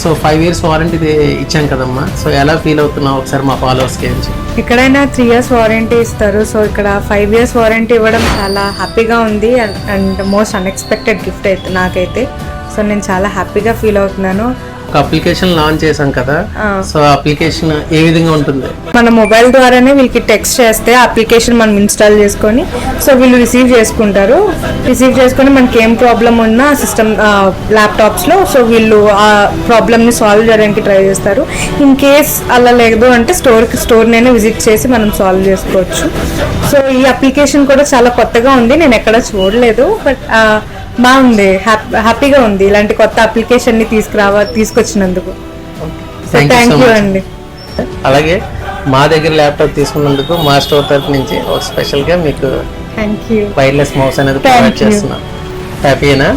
So 5 years warranty ఇచ్చాం కదమ్మా, so ఎలా ఫీల్ అవుతున్నావు ఒకసారి మా ఫాలోవర్స్కి ఏంటి? ఎక్కడైనా 3 years వారంటీ ఇస్తారు, సో ఇక్కడ 5 years వారంటీ ఇవ్వడం చాలా హ్యాపీగా ఉంది అండ్ మోస్ట్ అన్ఎక్స్పెక్టెడ్ గిఫ్ట్ అయితే నాకైతే. సో నేను చాలా హ్యాపీగా ఫీల్ అవుతున్నాను. ఒక అప్లికేషన్ లాంచ్ చేశాం కదా, సో అప్లికేషన్ ఏ విధంగా ఉంటుంది? మన మొబైల్ ద్వారానే వీళ్ళకి టెక్స్ట్ చేస్తే అప్లికేషన్ మనం ఇన్స్టాల్ చేసుకొని సో వీళ్ళు రిసీవ్ చేసుకొని మనకి ఏం ప్రాబ్లం ఉన్నా సిస్టమ్ ల్యాప్టాప్స్లో సో వీళ్ళు ఆ ప్రాబ్లమ్ని సాల్వ్ చేయడానికి ట్రై చేస్తారు. ఇన్ కేస్ అలా లేదు అంటే స్టోర్నైనా విజిట్ చేసి మనం సాల్వ్ చేసుకోవచ్చు. సో ఈ అప్లికేషన్ కూడా చాలా కొత్తగా ఉంది, నేను ఎక్కడ చూడలేదు, బట్ బాగుంది, హ్యాపీగా ఉంది ఇలాంటి కొత్త అప్లికేషన్ని తీసుకొచ్చినందుకు. థ్యాంక్ యూ అండి. అలాగే మా దగ్గర ల్యాప్టాప్ తీసుకున్నందుకు మా స్టోర్ తరఫు నుంచి ఒక స్పెషల్గా మీకు థ్యాంక్ యూ. వైర్లెస్ మౌస్ అనేది ప్రొవైడ్ చేస్తున్నాం. హ్యాపీనా?